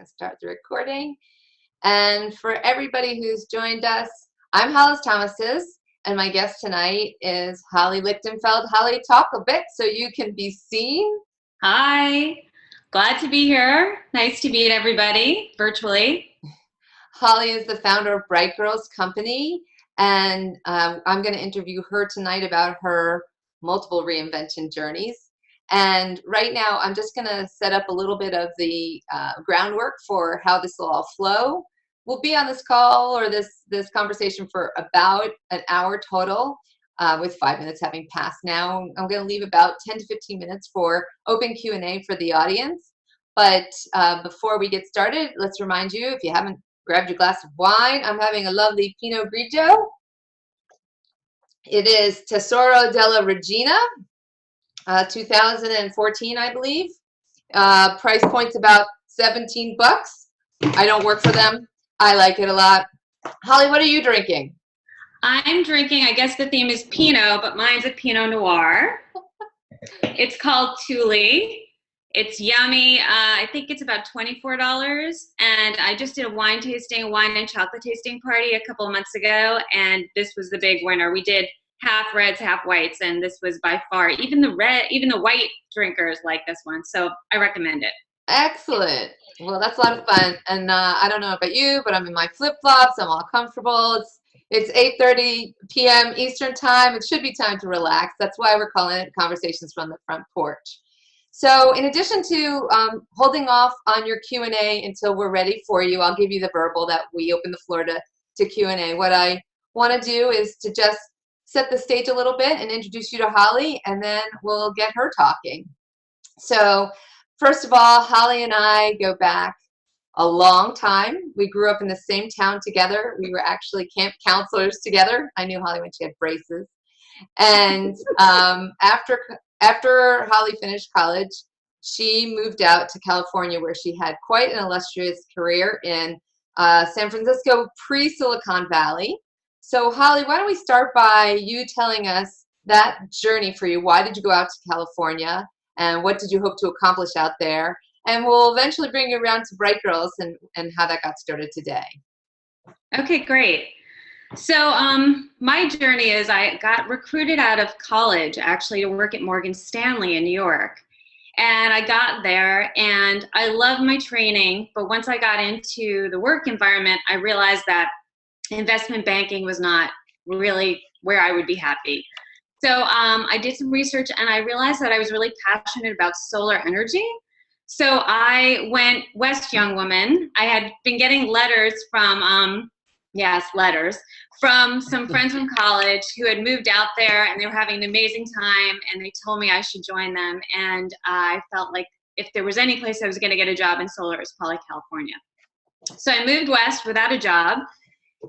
going to start the recording. And for everybody who's joined us, I'm Hollis Thomases, and my guest tonight is Holly Lichtenfeld. Holly, talk a bit so you can be seen. Hi, glad to be here. Nice to meet everybody virtually. Holly is the founder of Bright Girls Company, and I'm going to interview her tonight about her multiple reinvention journeys. And right now, I'm just going to set up a little bit of the groundwork for how this will all flow. We'll be on this call or this conversation for about an hour total, with 5 minutes having passed now. I'm going to leave about 10 to 15 minutes for open Q&A for the audience. But before we get started, let's remind you, if you haven't grabbed your glass of wine, I'm having a lovely Pinot Grigio. It is Tesoro della Regina. 2014, I believe. Price point's about $17. I don't work for them. I like it a lot. Holly, what are you drinking? I'm drinking, I guess the theme is Pinot, but mine's a Pinot Noir. It's called Thule. It's yummy. I think it's about $24. And I just did a wine and chocolate tasting party a couple of months ago, and this was the big winner. We did half reds, half whites, and this was by far, even the white drinkers like this one, so I recommend it. Excellent. Well, that's a lot of fun, and I don't know about you, but I'm in my flip-flops. I'm all comfortable. It's 8:30 p.m. Eastern time. It should be time to relax. That's why we're calling it Conversations from the Front Porch. So in addition to holding off on your Q&A until we're ready for you, I'll give you the verbal that we open the floor to Q&A. What I want to do is to just set the stage a little bit and introduce you to Holly, and then we'll get her talking. So first of all, Holly and I go back a long time. We grew up in the same town together. We were actually camp counselors together. I knew Holly when she had braces. And after Holly finished college, she moved out to California, where she had quite an illustrious career in San Francisco, pre-Silicon Valley. So Holly, why don't we start by you telling us that journey for you? Why did you go out to California, and what did you hope to accomplish out there? And we'll eventually bring you around to Bright Girls and how that got started today. Okay, great. So my journey is I got recruited out of college actually to work at Morgan Stanley in New York. And I got there and I loved my training, but once I got into the work environment, I realized that investment banking was not really where I would be happy. So I did some research and I realized that I was really passionate about solar energy. So I went west, young woman. I had been getting letters from, from some friends from college who had moved out there and they were having an amazing time, and they told me I should join them. And I felt like if there was any place I was going to get a job in solar, it was probably California. So I moved west without a job.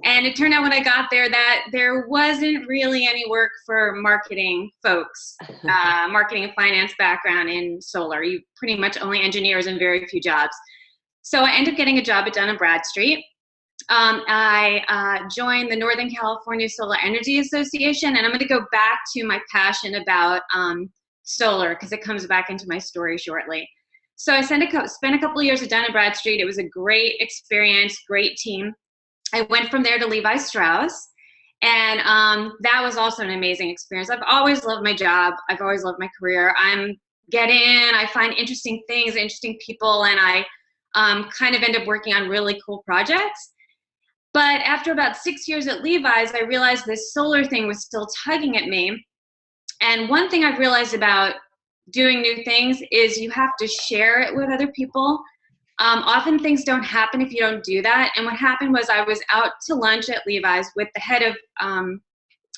And it turned out when I got there that there wasn't really any work for marketing folks, marketing and finance background in solar. You pretty much only engineers and very few jobs. So I ended up getting a job at Dun Bradstreet. I joined the Northern California Solar Energy Association, and I'm going to go back to my passion about solar because it comes back into my story shortly. So I spent a couple of years at Dun Bradstreet. It was a great experience, great team. I went from there to Levi Strauss, and that was also an amazing experience. I've always loved my job. I've always loved my career. I find interesting things, interesting people, and I kind of end up working on really cool projects. But after about 6 years at Levi's, I realized this solar thing was still tugging at me. And one thing I've realized about doing new things is you have to share it with other people. Often things don't happen if you don't do that. And what happened was I was out to lunch at Levi's with the head of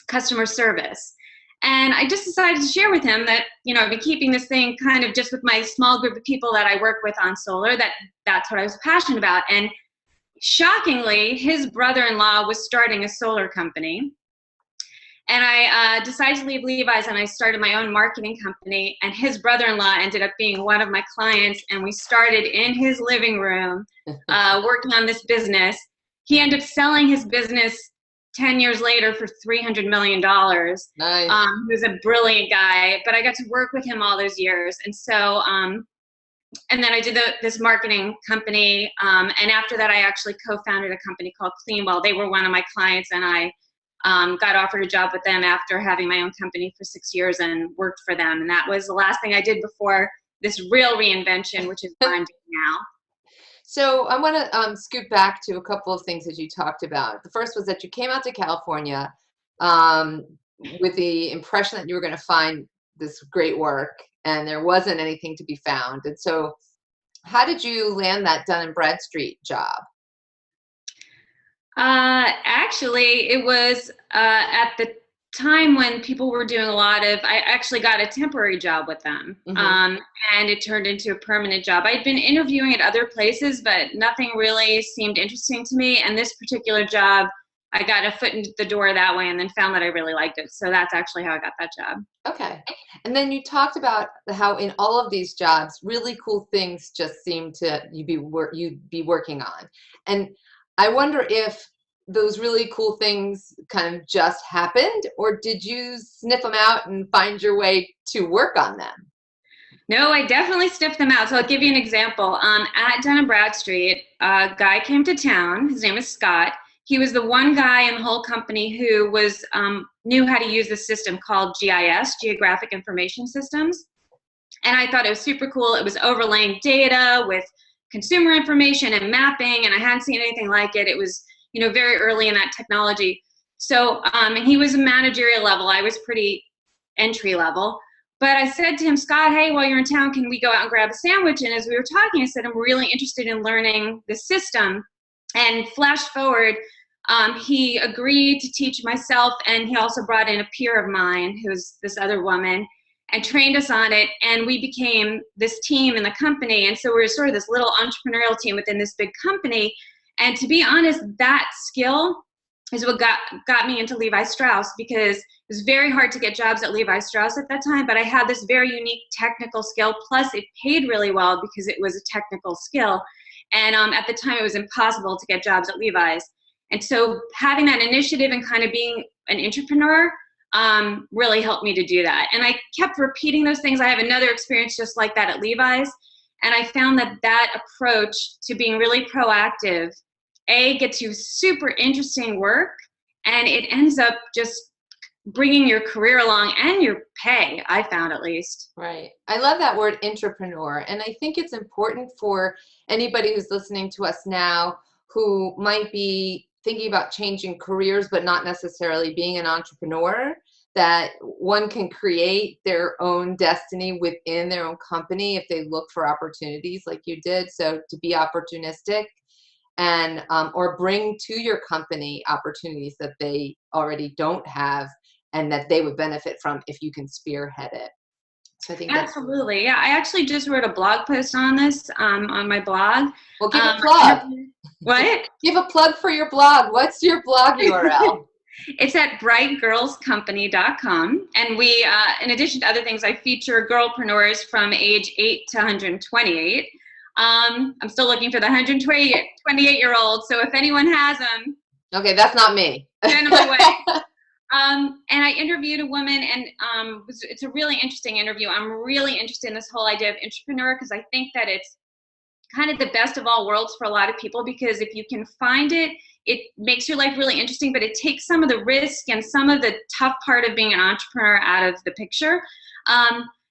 customer service. And I just decided to share with him that, I've been keeping this thing kind of just with my small group of people that I work with on solar, that's what I was passionate about. And shockingly, his brother-in-law was starting a solar company. And I decided to leave Levi's, and I started my own marketing company. And his brother-in-law ended up being one of my clients, and we started in his living room working on this business. He ended up selling his business 10 years later for $300 million. Nice. He was a brilliant guy, but I got to work with him all those years. And so And then I did this marketing company. And after that, I actually co-founded a company called Cleanwell. They were one of my clients, and I got offered a job with them after having my own company for 6 years and worked for them. And that was the last thing I did before this real reinvention, which is what I'm doing now. So I want to scoot back to a couple of things that you talked about. The first was that you came out to California um, with the impression that you were going to find this great work, and there wasn't anything to be found. And so how did you land that Dun Bradstreet job? Actually, it was at the time when people were doing I actually got a temporary job with them. And it turned into a permanent job. I'd been interviewing at other places, but nothing really seemed interesting to me. And this particular job, I got a foot in the door that way and then found that I really liked it. So that's actually how I got that job. Okay. And then you talked about how in all of these jobs, really cool things just seem to you'd be working on. And I wonder if those really cool things kind of just happened, or did you sniff them out and find your way to work on them? No, I definitely sniffed them out. So I'll give you an example. At Dun Bradstreet, a guy came to town. His name is Scott. He was the one guy in the whole company who was knew how to use the system called GIS, Geographic Information Systems. And I thought it was super cool. It was overlaying data with consumer information and mapping, and I hadn't seen anything like it. It was, very early in that technology. So, and he was a managerial level. I was pretty entry level. But I said to him, Scott, hey, while you're in town, can we go out and grab a sandwich? And as we were talking, I said, I'm really interested in learning the system. And flash forward, he agreed to teach myself, and he also brought in a peer of mine, who's this other woman, and trained us on it. And we became this team in the company. And so we were sort of this little entrepreneurial team within this big company. And to be honest, that skill is what got me into Levi Strauss, because it was very hard to get jobs at Levi Strauss at that time, but I had this very unique technical skill, plus it paid really well because it was a technical skill. And at the time, it was impossible to get jobs at Levi's. And so having that initiative and kind of being an entrepreneur really helped me to do that. And I kept repeating those things. I have another experience just like that at Levi's. And I found that approach to being really proactive, gets you super interesting work, and it ends up just bringing your career along and your pay, I found at least. Right. I love that word entrepreneur. And I think it's important for anybody who's listening to us now who might be thinking about changing careers, but not necessarily being an entrepreneur, that one can create their own destiny within their own company if they look for opportunities like you did. So to be opportunistic and or bring to your company opportunities that they already don't have and that they would benefit from if you can spearhead it. So I think absolutely. Yeah, I actually just wrote a blog post on this on my blog. Well, give a plug. What? Give a plug for your blog. What's your blog URL? It's at brightgirlscompany.com. And we, in addition to other things, I feature girlpreneurs from age 8 to 128. I'm still looking for the 128-year-old. So if anyone has them. Okay, that's not me. Send them my way. And I interviewed a woman, and it's a really interesting interview. I'm really interested in this whole idea of entrepreneur because I think that it's kind of the best of all worlds for a lot of people, because if you can find it, it makes your life really interesting, but it takes some of the risk and some of the tough part of being an entrepreneur out of the picture.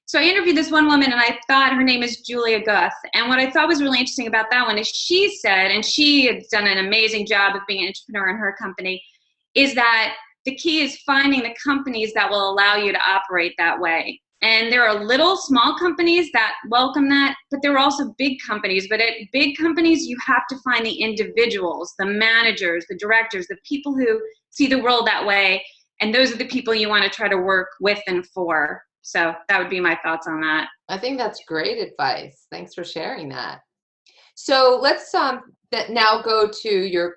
So I interviewed this one woman, and I thought her name is Julia Guth. And what I thought was really interesting about that one is she said, and she had done an amazing job of being an entrepreneur in her company, is that the key is finding the companies that will allow you to operate that way. And there are little small companies that welcome that, but there are also big companies. But at big companies, you have to find the individuals, the managers, the directors, the people who see the world that way. And those are the people you want to try to work with and for. So that would be my thoughts on that. I think that's great advice. Thanks for sharing that. So let's now go to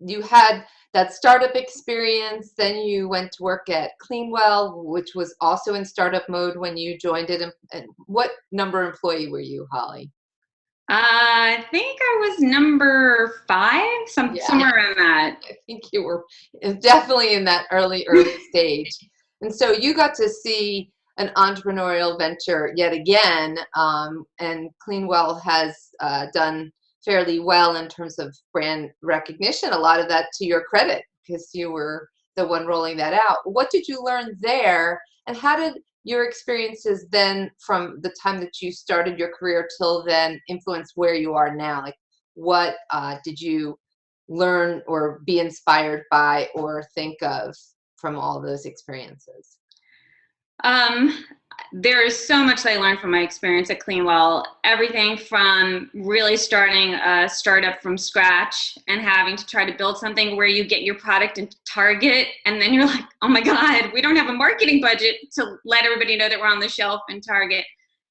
you had that startup experience, then you went to work at Cleanwell, which was also in startup mode when you joined it. And what number employee were you, Holly? I think I was number 5, somewhere around that. I think you were definitely in that early stage. And so you got to see an entrepreneurial venture yet again, and Cleanwell has done fairly well in terms of brand recognition. A lot of that to your credit, because you were the one rolling that out. What did you learn there, and how did your experiences then from the time that you started your career till then influence where you are now? Like, what did you learn or be inspired by or think of from all those experiences? There is so much that I learned from my experience at Cleanwell. Everything from really starting a startup from scratch and having to try to build something where you get your product into Target, and then you're like, oh my God, we don't have a marketing budget to let everybody know that we're on the shelf in Target.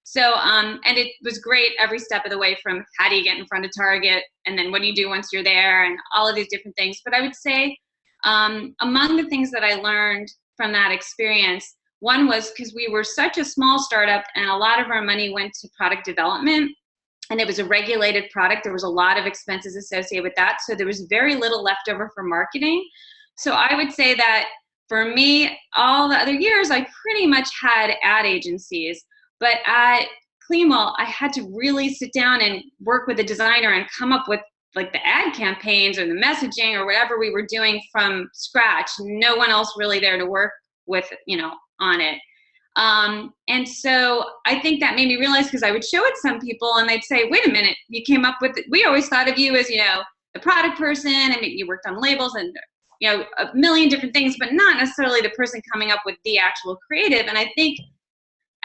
So, and it was great every step of the way, from how do you get in front of Target, and then what do you do once you're there, and all of these different things. But I would say among the things that I learned from that experience, one was because we were such a small startup and a lot of our money went to product development, and it was a regulated product. There was a lot of expenses associated with that. So there was very little left over for marketing. So I would say that for me, all the other years, I pretty much had ad agencies. But at Cleanwell, I had to really sit down and work with a designer and come up with like the ad campaigns or the messaging or whatever we were doing from scratch. No one else really there to work with, on it. And so I think that made me realize, because I would show it to some people and they'd say, wait a minute, you came up with it. We always thought of you as, the product person, and you worked on labels and, a million different things, but not necessarily the person coming up with the actual creative. And I think,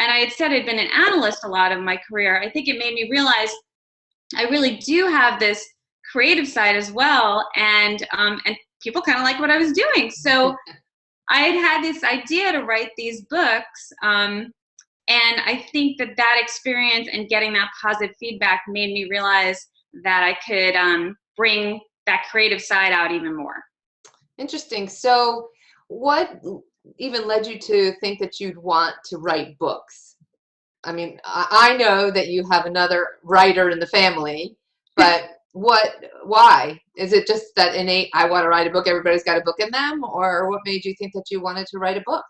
and I had said I'd been an analyst a lot of my career, I think it made me realize I really do have this creative side as well. And people kind of like what I was doing. So I had this idea to write these books, and I think that experience and getting that positive feedback made me realize that I could bring that creative side out even more. Interesting. So what even led you to think that you'd want to write books? I mean, I know that you have another writer in the family, but why? Is it just that innate, I want to write a book, everybody's got a book in them? Or what made you think that you wanted to write a book?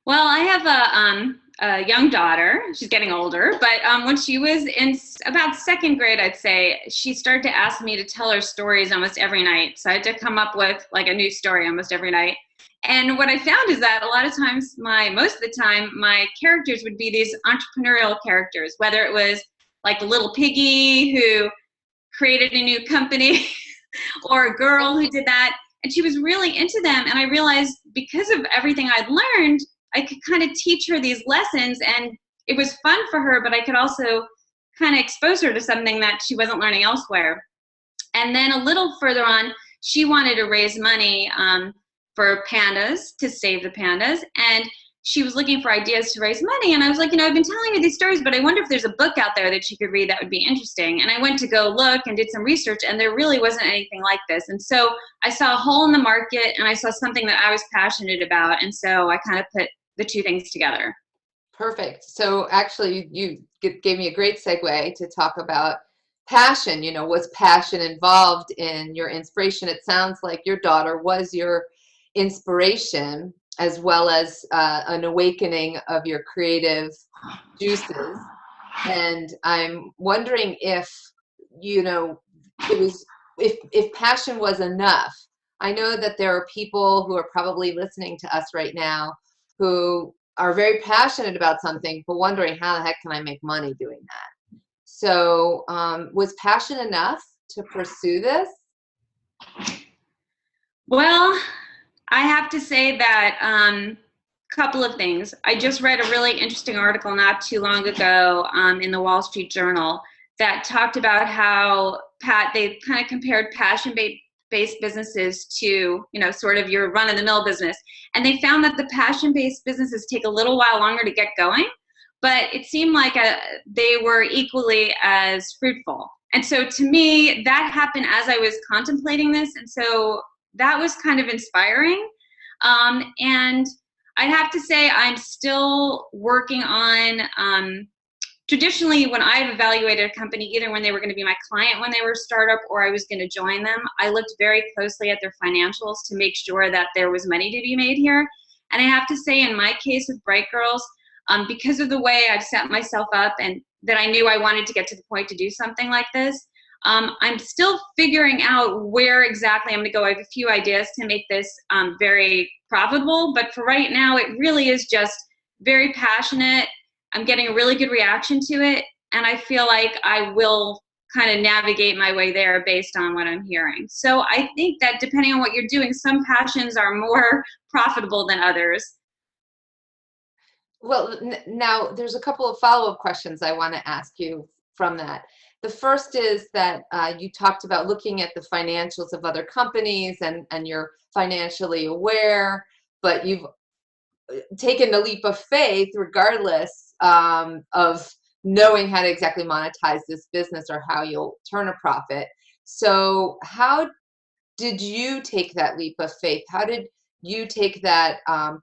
Well, I have a young daughter. She's getting older, but when she was in about second grade, I'd say, she started to ask me to tell her stories almost every night. So I had to come up with like a new story almost every night. And what I found is that a lot of times, most of the time, my characters would be these entrepreneurial characters, whether it was like the little piggy who created a new company or a girl who did that. And she was really into them. And I realized because of everything I'd learned, I could kind of teach her these lessons, and it was fun for her, but I could also kind of expose her to something that she wasn't learning elsewhere. And then a little further on, she wanted to raise money for pandas, to save the pandas. And she was looking for ideas to raise money. And I was like, I've been telling her these stories, but I wonder if there's a book out there that she could read that would be interesting. And I went to go look and did some research, and there really wasn't anything like this. And so I saw a hole in the market, and I saw something that I was passionate about. And so I kind of put the two things together. Perfect. So actually, you gave me a great segue to talk about passion. Was passion involved in your inspiration? It sounds like your daughter was your inspiration, as well as an awakening of your creative juices. And I'm wondering if, it was, if passion was enough. I know that there are people who are probably listening to us right now who are very passionate about something, but wondering, how the heck can I make money doing that? So was passion enough to pursue this? Well, I have to say that couple of things. I just read a really interesting article not too long ago in the Wall Street Journal that talked about how they kind of compared passion-based businesses to, sort of your run-of-the-mill business. And they found that the passion-based businesses take a little while longer to get going, but it seemed like they were equally as fruitful. And so to me, that happened as I was contemplating this. And so that was kind of inspiring. And I'd have to say I'm still working on, traditionally when I've evaluated a company, either when they were going to be my client when they were a startup or I was going to join them, I looked very closely at their financials to make sure that there was money to be made here. And I have to say, in my case with Bright Girls, because of the way I've set myself up and that I knew I wanted to get to the point to do something like this, I'm still figuring out where exactly I'm going to go. I have a few ideas to make this very profitable, but for right now, it really is just very passionate. I'm getting a really good reaction to it, and I feel like I will kind of navigate my way there based on what I'm hearing. So I think that depending on what you're doing, some passions are more profitable than others. Well, now there's a couple of follow-up questions I want to ask you from that. The first is that you talked about looking at the financials of other companies and you're financially aware, but you've taken the leap of faith regardless of knowing how to exactly monetize this business or how you'll turn a profit. So how did you take that leap of faith? How did you take that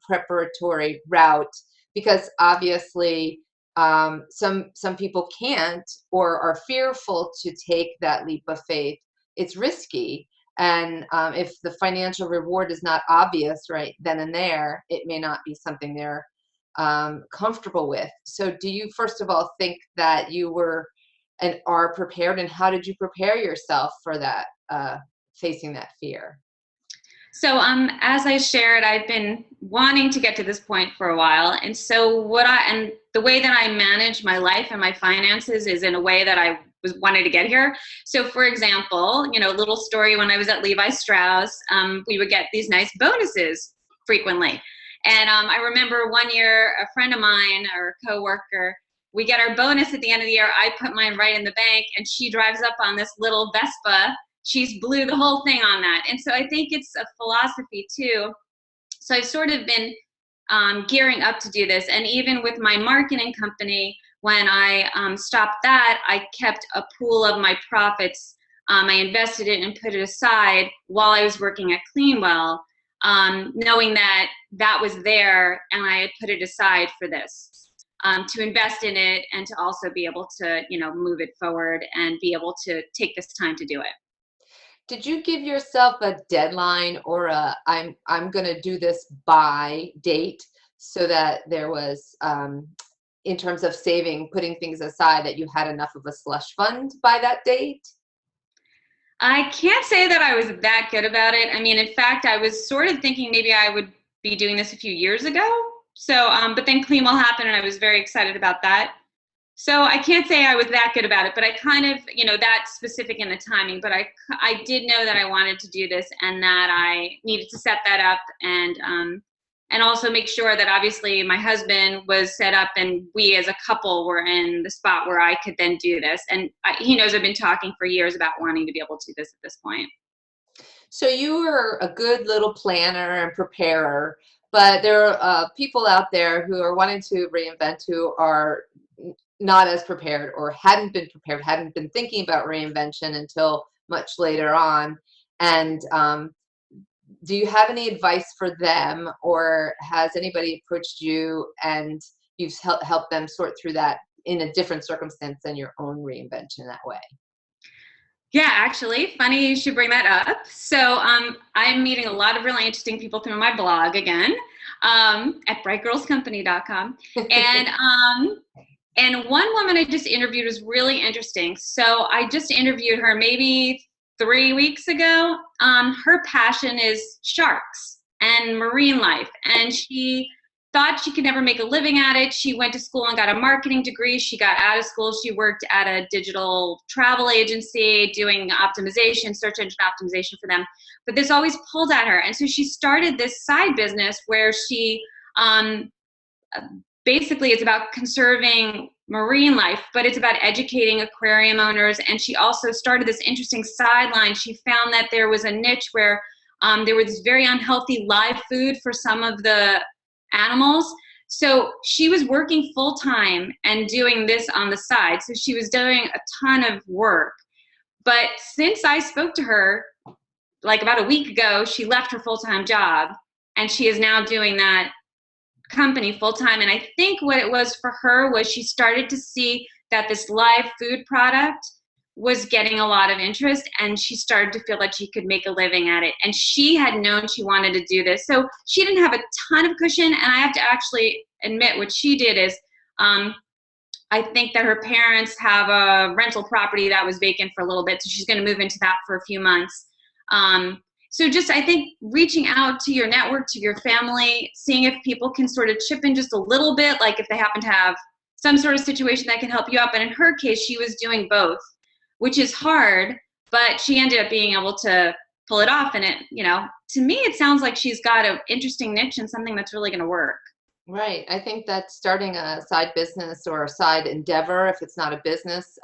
preparatory route? Because obviously some people can't or are fearful to take that leap of faith. It's risky. And if the financial reward is not obvious right then and there, it may not be something they're comfortable with. So do you, first of all, think that you were and are prepared? And how did you prepare yourself for that, facing that fear? So as I shared, I've been wanting to get to this point for a while. And so the way that I manage my life and my finances is in a way that I was wanted to get here. So for example, a little story, when I was at Levi Strauss, we would get these nice bonuses frequently. And I remember one year, a friend of mine or a coworker, we get our bonus at the end of the year. I put mine right in the bank, and she drives up on this little Vespa. She's blew the whole thing on that. And so I think it's a philosophy too. So I've sort of been gearing up to do this. And even with my marketing company, when I stopped that, I kept a pool of my profits. I invested it and put it aside while I was working at Cleanwell, knowing that that was there and I had put it aside for this. To invest in it and to also be able to, move it forward and be able to take this time to do it. Did you give yourself a deadline or I'm going to do this by date so that there was, in terms of saving, putting things aside, that you had enough of a slush fund by that date? I can't say that I was that good about it. I mean, in fact, I was sort of thinking maybe I would be doing this a few years ago. So, but then Cleanwell happened and I was very excited about that. So I can't say I was that good about it, but I kind of, that specific in the timing, but I did know that I wanted to do this and that I needed to set that up and also make sure that obviously my husband was set up and we as a couple were in the spot where I could then do this. And he knows I've been talking for years about wanting to be able to do this at this point. So you were a good little planner and preparer, but there are people out there who are wanting to reinvent who are not as prepared or hadn't been prepared, hadn't been thinking about reinvention until much later on. And do you have any advice for them, or has anybody approached you and you've helped them sort through that in a different circumstance than your own reinvention that way? Yeah, actually, funny you should bring that up. So I'm meeting a lot of really interesting people through my blog again, at brightgirlscompany.com. And one woman I just interviewed was really interesting. So I just interviewed her maybe 3 weeks ago. Her passion is sharks and marine life. And she thought she could never make a living at it. She went to school and got a marketing degree. She got out of school. She worked at a digital travel agency doing optimization, search engine optimization for them. But this always pulled at her. And so she started this side business where she basically it's about conserving marine life, but it's about educating aquarium owners. And she also started this interesting sideline. She found that there was a niche where there was very unhealthy live food for some of the animals. So she was working full time and doing this on the side. So she was doing a ton of work. But since I spoke to her, like about a week ago, she left her full-time job and she is now doing that company full-time. And I think what it was for her was she started to see that this live food product was getting a lot of interest, and she started to feel that she could make a living at it. And she had known she wanted to do this. So she didn't have a ton of cushion. And I have to actually admit what she did is, I think that her parents have a rental property that was vacant for a little bit. So she's going to move into that for a few months. So just, I think, reaching out to your network, to your family, seeing if people can sort of chip in just a little bit, like if they happen to have some sort of situation that can help you out. But in her case, she was doing both, which is hard, but she ended up being able to pull it off. And it, to me, it sounds like she's got an interesting niche and something that's really going to work. Right. I think that starting a side business or a side endeavor, if it's not a business,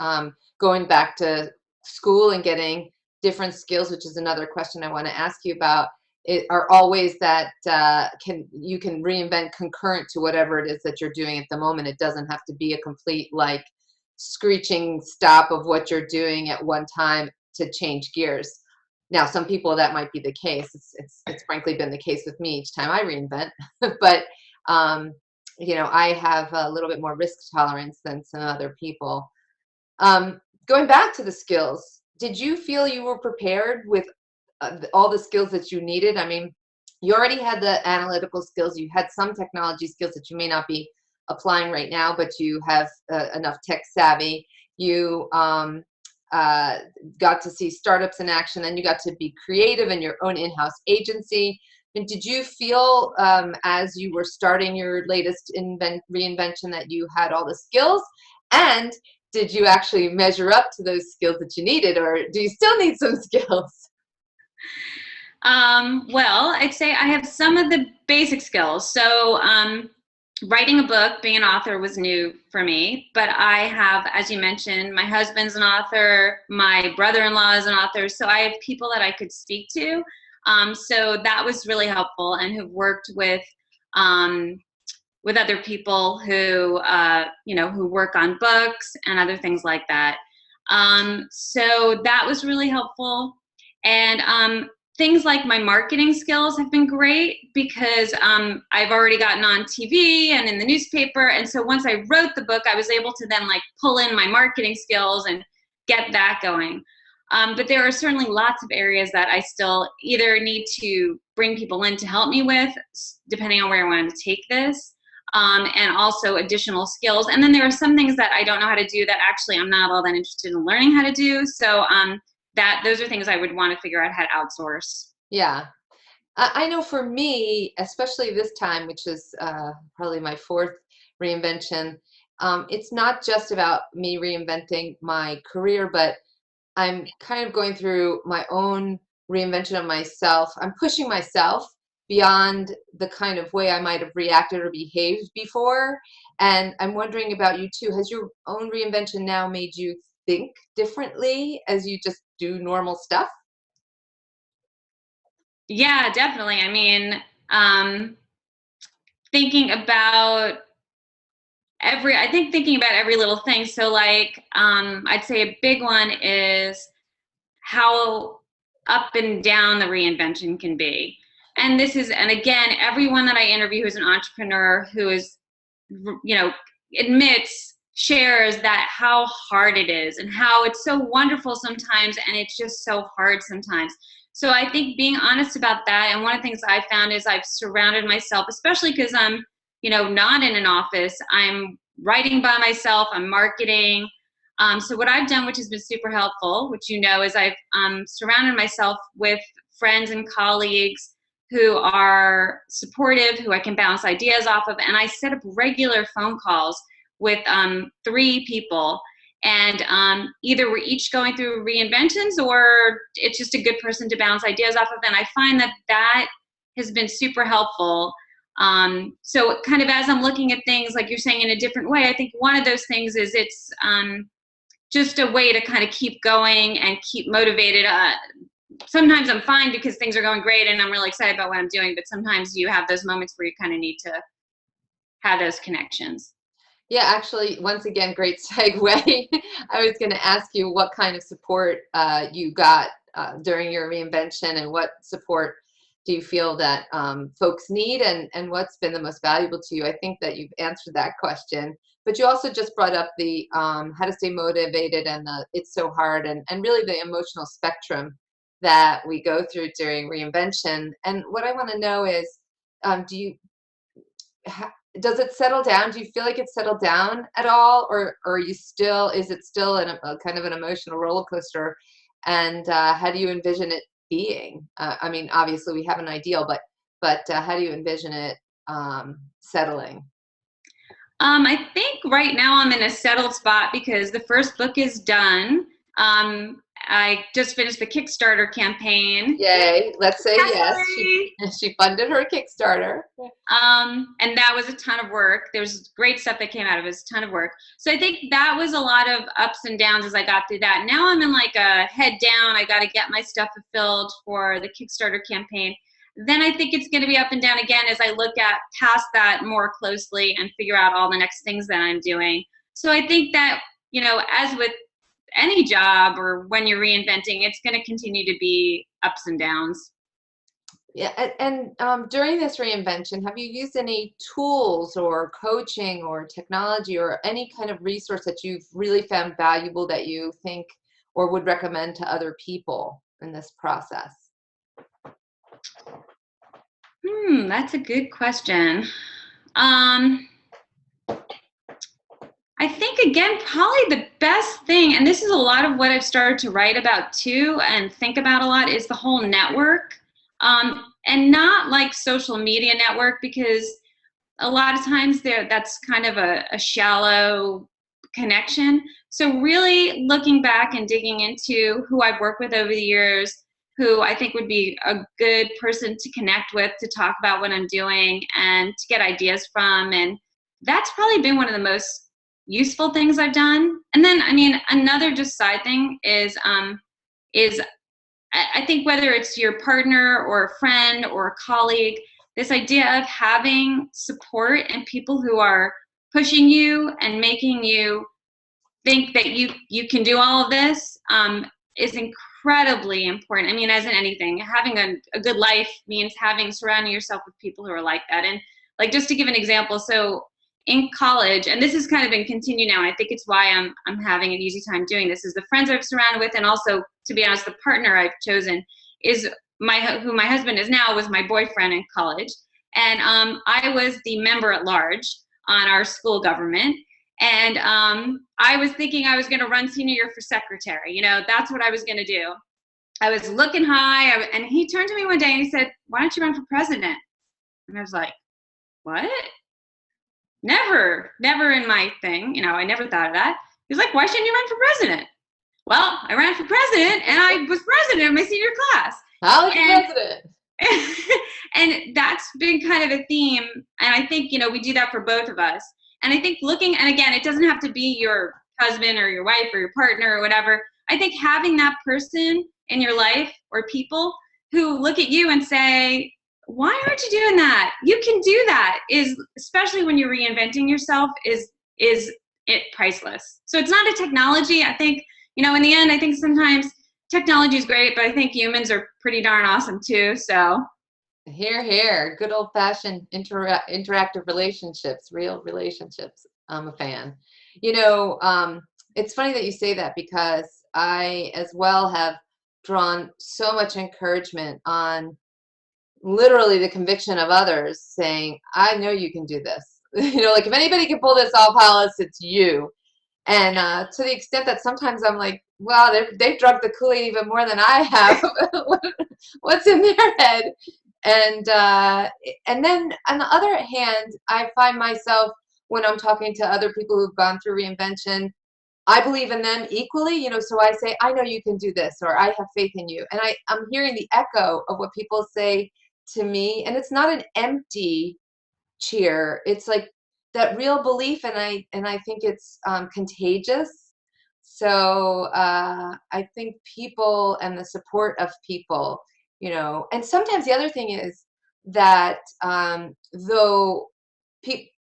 going back to school and getting different skills, which is another question I want to ask you about, are always that you can reinvent concurrent to whatever it is that you're doing at the moment. It doesn't have to be a complete like screeching stop of what you're doing at one time to change gears. Now, some people that might be the case. It's frankly been the case with me each time I reinvent, but I have a little bit more risk tolerance than some other people. Going back to the skills, did you feel you were prepared with all the skills that you needed? I mean, you already had the analytical skills. You had some technology skills that you may not be applying right now, but you have enough tech savvy. You got to see startups in action. Then you got to be creative in your own in-house agency. And did you feel as you were starting your latest reinvention that you had all the skills? And did you actually measure up to those skills that you needed, or do you still need some skills? Well, I'd say I have some of the basic skills. So writing a book, being an author was new for me, but I have, as you mentioned, my husband's an author, my brother-in-law is an author, so I have people that I could speak to. So that was really helpful, and have worked with other people who, who work on books and other things like that. So that was really helpful. And things like my marketing skills have been great because I've already gotten on TV and in the newspaper. And so once I wrote the book, I was able to then like pull in my marketing skills and get that going. But there are certainly lots of areas that I still either need to bring people in to help me with, depending on where I want to take this, and also additional skills. And then there are some things that I don't know how to do that actually I'm not all that interested in learning how to do. So those are things I would want to figure out how to outsource. Yeah. I know for me, especially this time, which is probably my fourth reinvention, it's not just about me reinventing my career, but I'm kind of going through my own reinvention of myself. I'm pushing myself beyond the kind of way I might have reacted or behaved before. And I'm wondering about you too. Has your own reinvention now made you think differently as you just do normal stuff? Yeah, definitely. I mean, thinking about thinking about every little thing. So like, I'd say a big one is how up and down the reinvention can be. And again, everyone that I interview who's an entrepreneur who is, shares that how hard it is and how it's so wonderful sometimes and it's just so hard sometimes. So I think being honest about that, and one of the things I found is I've surrounded myself, especially because I'm, not in an office, I'm writing by myself, I'm marketing. So what I've done, which has been super helpful, which is I've surrounded myself with friends and colleagues who are supportive, who I can bounce ideas off of, and I set up regular phone calls with 3 people. And either we're each going through reinventions or it's just a good person to bounce ideas off of. And I find that has been super helpful. So kind of as I'm looking at things, like you're saying, in a different way, I think one of those things is it's just a way to kind of keep going and keep motivated. Sometimes I'm fine because things are going great and I'm really excited about what I'm doing, but sometimes you have those moments where you kind of need to have those connections. Yeah, actually, once again, great segue. I was going to ask you what kind of support you got during your reinvention, and what support do you feel that folks need, and what's been the most valuable to you? I think that you've answered that question, But you also just brought up the how to stay motivated and the it's so hard and really the emotional spectrum that we go through during reinvention. And what I want to know is, do you does it settle down? Do you feel like it's settled down at all, or are you still is it still a kind of an emotional roller coaster? And how do you envision it being? I mean, obviously we have an ideal, but how do you envision it settling? I think right now I'm in a settled spot because the first book is done. I just finished the Kickstarter campaign. Yay! Let's say yes. Yay! She funded her Kickstarter. And that was a ton of work. There's great stuff that came out of it. It was a ton of work. So I think that was a lot of ups and downs as I got through that. Now I'm in like a head down. I got to get my stuff fulfilled for the Kickstarter campaign. Then I think it's going to be up and down again as I look at past that more closely and figure out all the next things that I'm doing. So I think that, as with any job or when you're reinventing, it's going to continue to be ups and downs. Yeah, and during this reinvention, have you used any tools or coaching or technology or any kind of resource that you've really found valuable that you think or would recommend to other people in this process? That's a good question. I think, again, probably the best thing, and this is a lot of what I've started to write about too and think about a lot, is the whole network. And not like social media network, because a lot of times that's kind of a shallow connection. So really looking back and digging into who I've worked with over the years, who I think would be a good person to connect with, to talk about what I'm doing and to get ideas from. And that's probably been one of the most useful things I've done. And then, I mean, another just side thing is I think whether it's your partner or a friend or a colleague, this idea of having support and people who are pushing you and making you think that you can do all of this is incredibly important. I mean, as in anything, having a good life means surrounding yourself with people who are like that. And like, just to give an example, so in college, and this has kind of been continued now, and I think it's why I'm having an easy time doing this, is the friends I've surrounded with, and also, to be honest, the partner I've chosen is who my husband is now, was my boyfriend in college. And I was the member at large on our school government. And I was thinking I was going to run senior year for secretary. That's what I was going to do. I was looking high, and he turned to me one day and he said, "Why don't you run for president?" And I was like, "What? Never in my thing. I never thought of that." He was like, "Why shouldn't you run for president?" Well, I ran for president, and I was president of my senior class. I was president. And that's been kind of a theme. And I think, we do that for both of us. And I think and again, it doesn't have to be your husband or your wife or your partner or whatever. I think having that person in your life or people who look at you and say, "Why aren't you doing that? You can do that," is, especially when you're reinventing yourself, is it priceless. So it's not a technology. I think, in the end, I think sometimes technology is great, but I think humans are pretty darn awesome too. So Here, good old fashioned interactive relationships, real relationships. I'm a fan. It's funny that you say that, because I as well have drawn so much encouragement on literally the conviction of others saying, "I know you can do this." Like, if anybody can pull this off, Hollis, it's you. And to the extent that sometimes I'm like, "Wow, they've drugged the Kool-Aid even more than I have." What's in their head? And then on the other hand, I find myself, when I'm talking to other people who've gone through reinvention, I believe in them equally, so I say, "I know you can do this," or "I have faith in you." And I'm hearing the echo of what people say to me, and it's not an empty cheer. It's like that real belief, and I think it's contagious. So I think people and the support of people, and sometimes the other thing is that though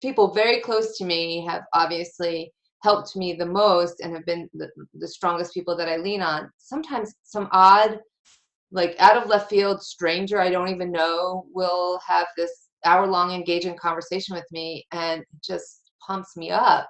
people very close to me have obviously helped me the most and have been the strongest people that I lean on, sometimes some odd, like, out of left field stranger I don't even know will have this hour-long engaging conversation with me, and it just pumps me up.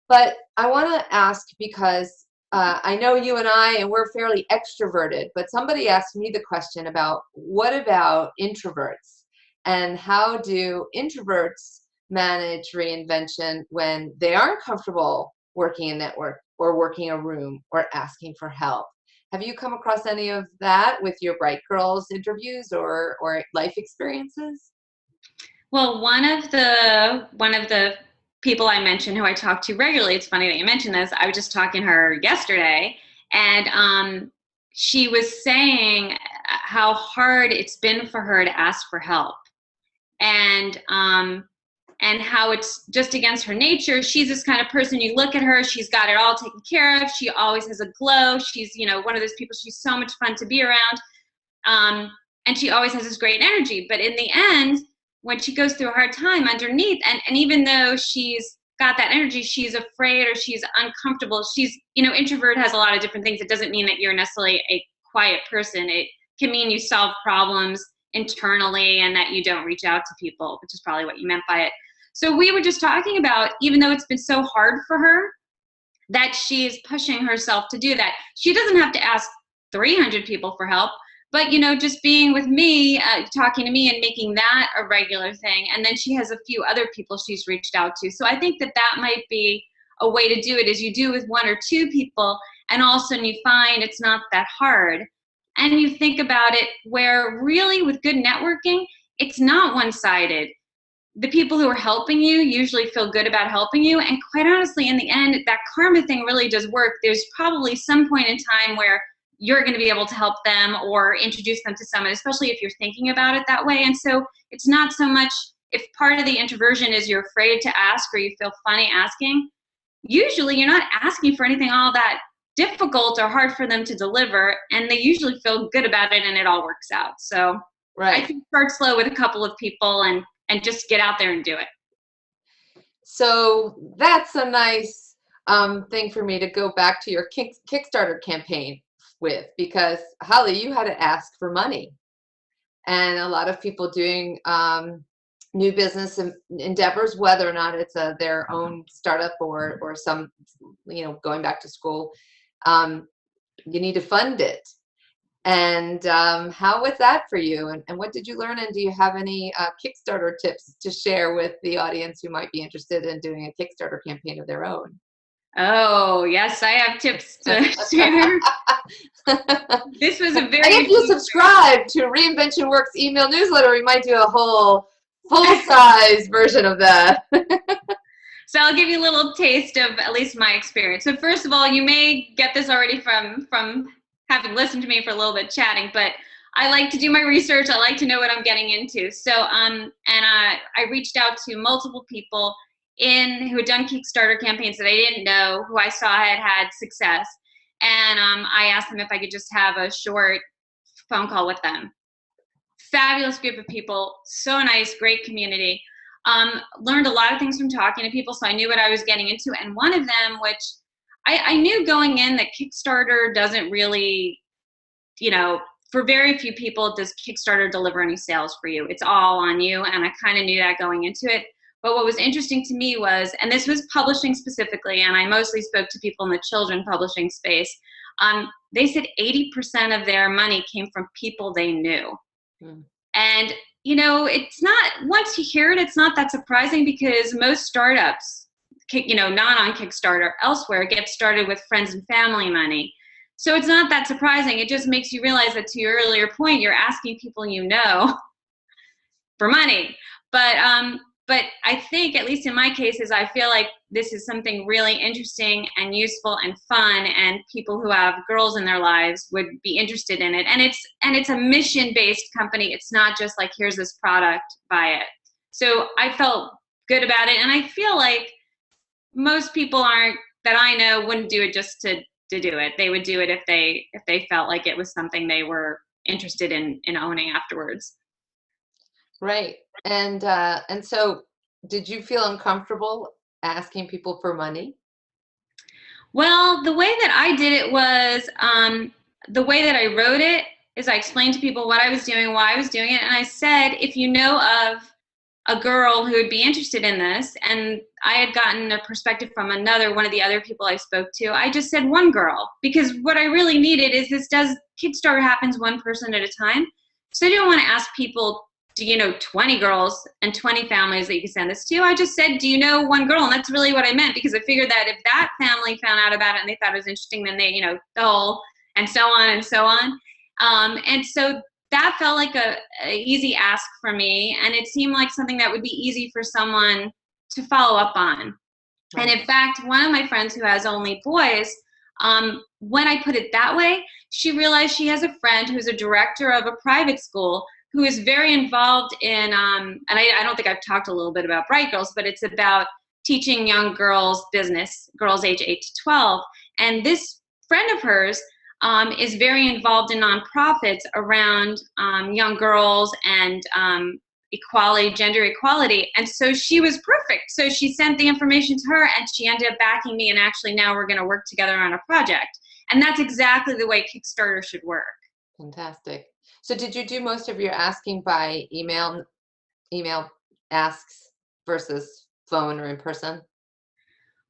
But I want to ask because I know you and we're fairly extroverted, but somebody asked me the question about what about introverts and how do introverts manage reinvention when they aren't comfortable working a network or working a room or asking for help? Have you come across any of that with your Bright Girls interviews or life experiences? Well, one of the people I mentioned who I talk to regularly, it's funny that you mentioned this. I was just talking to her yesterday, and she was saying how hard it's been for her to ask for help. And how it's just against her nature. She's this kind of person, you look at her, she's got it all taken care of. She always has a glow. She's, one of those people, she's so much fun to be around. And she always has this great energy. But in the end, when she goes through a hard time underneath, and even though she's got that energy, she's afraid or she's uncomfortable. Introvert has a lot of different things. It doesn't mean that you're necessarily a quiet person. It can mean you solve problems internally and that you don't reach out to people, which is probably what you meant by it. So we were just talking about, even though it's been so hard for her, that she's pushing herself to do that. She doesn't have to ask 300 people for help, but, just being with me, talking to me and making that a regular thing. And then she has a few other people she's reached out to. So I think that might be a way to do it, is you do it with one or two people, and all of a sudden you find it's not that hard. And you think about it where really with good networking, it's not one-sided. The people who are helping you usually feel good about helping you. And quite honestly, in the end, that karma thing really does work. There's probably some point in time where you're going to be able to help them or introduce them to someone, especially if you're thinking about it that way. And so it's not so much, if part of the introversion is you're afraid to ask or you feel funny asking, usually you're not asking for anything all that difficult or hard for them to deliver, and they usually feel good about it and it all works out. So Right. I think start slow with a couple of people and just get out there and do it. So that's a nice thing for me to go back to your Kickstarter campaign with, because Holly, you had to ask for money, and a lot of people doing new business endeavors, whether or not it's their own startup or some, going back to school, you need to fund it. And how was that for you? And what did you learn? And do you have any Kickstarter tips to share with the audience who might be interested in doing a Kickstarter campaign of their own? Oh, yes, I have tips to share. This was a very... And if you subscribe to Reinvention Works email newsletter, we might do a whole full-size version of that. So I'll give you a little taste of at least my experience. So first of all, you may get this already from having listened to me for a little bit chatting, but I like to do my research. I like to know what I'm getting into. So, I reached out to multiple people who had done Kickstarter campaigns that I didn't know, who I saw had success. And I asked them if I could just have a short phone call with them. Fabulous group of people, so nice, great community. Learned a lot of things from talking to people, so I knew what I was getting into. And one of them, which I knew going in, that Kickstarter doesn't really, for very few people does Kickstarter deliver any sales for you. It's all on you, and I kind of knew that going into it. But what was interesting to me was, and this was publishing specifically, and I mostly spoke to people in the children publishing space, they said 80% of their money came from people they knew. Mm. And, it's not, once you hear it, it's not that surprising, because most startups, not on Kickstarter, elsewhere, get started with friends and family money. So it's not that surprising. It just makes you realize that, to your earlier point, you're asking people for money. But I think, at least in my cases, I feel like this is something really interesting and useful and fun, and people who have girls in their lives would be interested in it. And it's a mission-based company. It's not just like, here's this product, buy it. So I felt good about it, and I feel like most people that I know wouldn't do it just to do it. They would do it if they felt like it was something they were interested in owning afterwards. Right. And so did you feel uncomfortable asking people for money? Well, the way that I did it was, the way that I wrote it is I explained to people what I was doing, why I was doing it. And I said, if you know of a girl who would be interested in this, and I had gotten a perspective from one of the other people I spoke to. I just said one girl, because what I really needed is Kickstarter happens one person at a time. So I didn't want to ask people, do you know 20 girls and 20 families that you can send this to? I just said, do you know one girl? And that's really what I meant, because I figured that if that family found out about it and they thought it was interesting, then they, the whole, and so on and so on. And so that felt like a easy ask for me, and it seemed like something that would be easy for someone to follow up on. Right. And in fact, one of my friends who has only boys, when I put it that way, she realized she has a friend who's a director of a private school who is very involved in, and I don't think I've talked a little bit about Bright Girls, but it's about teaching young girls business, girls age 8 to 12. And this friend of hers is very involved in nonprofits around young girls and equality, gender equality. And so she was perfect. So she sent the information to her, and she ended up backing me, and actually now we're going to work together on a project. And that's exactly the way Kickstarter should work. Fantastic. So did you do most of your asking by email asks versus phone or in person?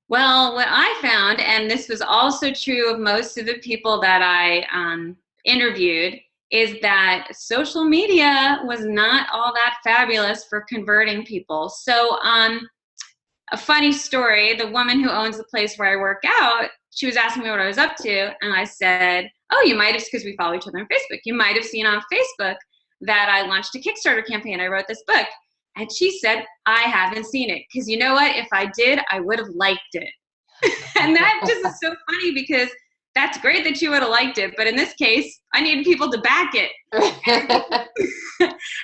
Well, what I found, and this was also true of most of the people that I interviewed, is that social media was not all that fabulous for converting people. So a funny story, the woman who owns the place where I work out, she was asking me what I was up to, and I said, oh, you might have, because we follow each other on Facebook, you might have seen on Facebook that I launched a Kickstarter campaign. I wrote this book. And she said, I haven't seen it, because you know what? If I did, I would have liked it. And that just is so funny, because that's great that you would have liked it. But in this case, I needed people to back it.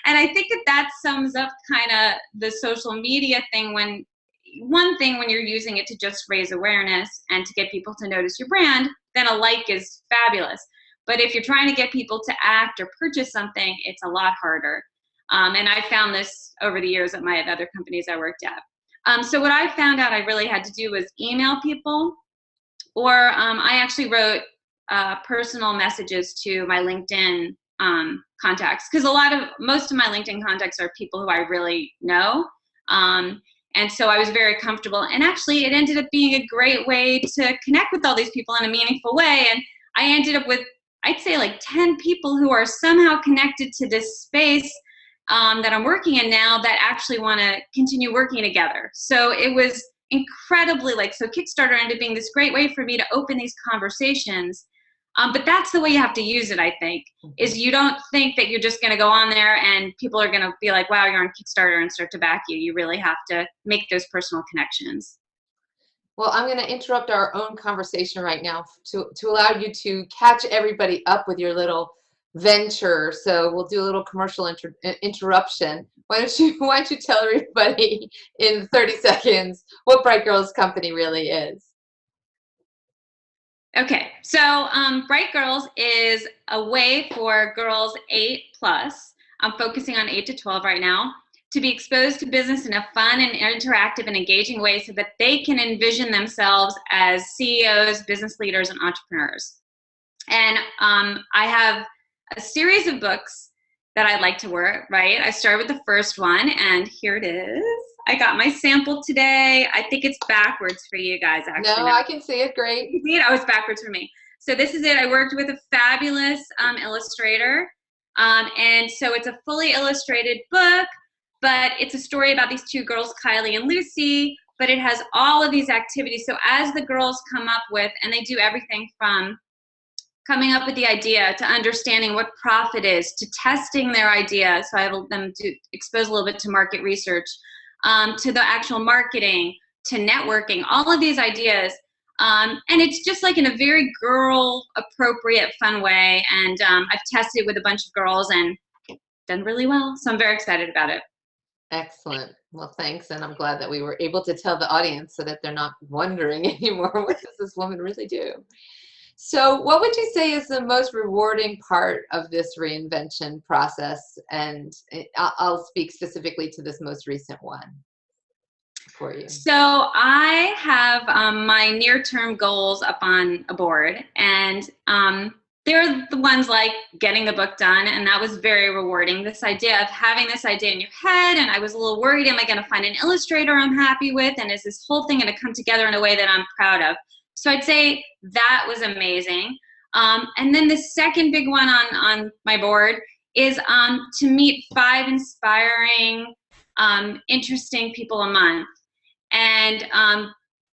And I think that sums up kind of the social media thing. One thing when you're using it to just raise awareness and to get people to notice your brand, then a like is fabulous. But if you're trying to get people to act or purchase something, it's a lot harder. And I found this over the years at my other companies I worked at. So what I found out I really had to do was email people, or I actually wrote personal messages to my LinkedIn contacts, because most of my LinkedIn contacts are people who I really know. And so I was very comfortable, and actually it ended up being a great way to connect with all these people in a meaningful way. And I ended up with, I'd say, like 10 people who are somehow connected to this space that I'm working in now, that actually want to continue working together. So it was incredibly so Kickstarter ended up being this great way for me to open these conversations. But that's the way you have to use it, I think, is you don't think that you're just going to go on there and people are going to be like, wow, you're on Kickstarter, and start to back you. You really have to make those personal connections. Well, I'm going to interrupt our own conversation right now to allow you to catch everybody up with your little venture. So we'll do a little commercial interruption. Why don't you tell everybody in 30 seconds what Bright Girls Company really is? Okay, so Bright Girls is a way for girls 8+, I'm focusing on 8 to 12 right now, to be exposed to business in a fun and interactive and engaging way so that they can envision themselves as CEOs, business leaders, and entrepreneurs. And I have a series of books that I'd like to write. I started with the first one, and here it is. I got my sample today. I think it's backwards for you guys, actually. No, I can see it. Great. You see it? Oh, it's backwards for me. So this is it. I worked with a fabulous illustrator. And so it's a fully illustrated book, but it's a story about these two girls, Kylie and Lucy, but it has all of these activities. So as the girls come up with, and they do everything from coming up with the idea, to understanding what profit is, to testing their idea. So I have them expose a little bit to market research, to the actual marketing, to networking, all of these ideas. And it's just like in a very girl appropriate, fun way. And I've tested it with a bunch of girls and done really well. So I'm very excited about it. Excellent. Well, thanks. And I'm glad that we were able to tell the audience so that they're not wondering anymore, what does this woman really do? So what would you say is the most rewarding part of this reinvention process? And I'll speak specifically to this most recent one for you. So I have my near-term goals up on a board, and they're the ones like getting the book done, and that was very rewarding. This idea of having this idea in your head, and I was a little worried, am I going to find an illustrator I'm happy with, and is this whole thing going to come together in a way that I'm proud of? So I'd say that was amazing. And then the second big one on my board is to meet 5 inspiring, interesting people a month. And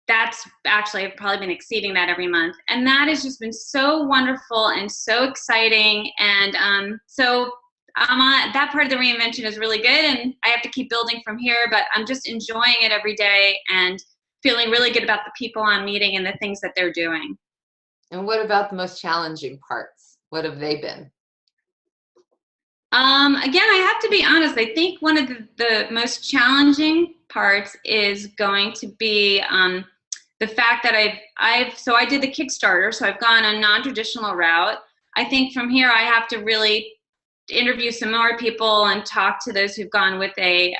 that's actually, I've probably been exceeding that every month. And that has just been so wonderful and so exciting. And so that part of the reinvention is really good, and I have to keep building from here, but I'm just enjoying it every day and feeling really good about the people I'm meeting and the things that they're doing. And what about the most challenging parts? What have they been? Again, I have to be honest. I think one of the most challenging parts is going to be the fact that I did the Kickstarter, so I've gone a non-traditional route. I think from here I have to really interview some more people and talk to those who've gone with a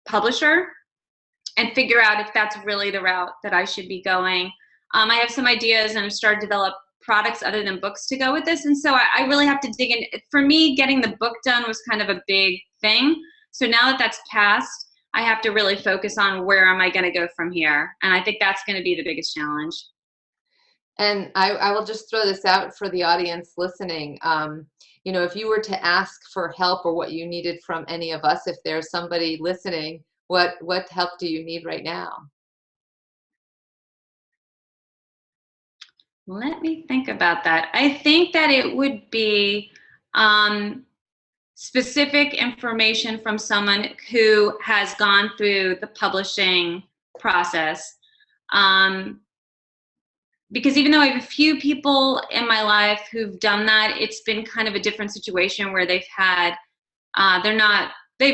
publisher and figure out if that's really the route that I should be going. I have some ideas, and I've started to develop products other than books to go with this. And so I really have to dig in. For me, getting the book done was kind of a big thing. So now that that's passed, I have to really focus on where am I going to go from here. And I think that's going to be the biggest challenge. And I will just throw this out for the audience listening. If you were to ask for help or what you needed from any of us, if there's somebody listening, what help do you need right now? Let me think about that. I think that it would be specific information from someone who has gone through the publishing process. Because even though I have a few people in my life who've done that, it's been kind of a different situation where they've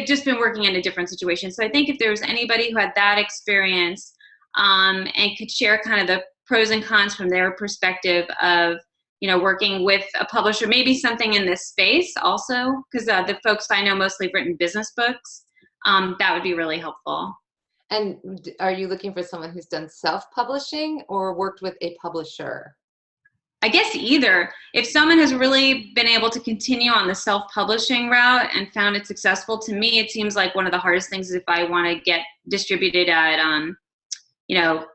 just been working in a different situation. So I think if there was anybody who had that experience and could share kind of the pros and cons from their perspective of, working with a publisher, maybe something in this space also, because the folks I know mostly have written business books, that would be really helpful. And are you looking for someone who's done self-publishing or worked with a publisher? I guess either. If someone has really been able to continue on the self-publishing route and found it successful, to me, it seems like one of the hardest things is if I want to get distributed at,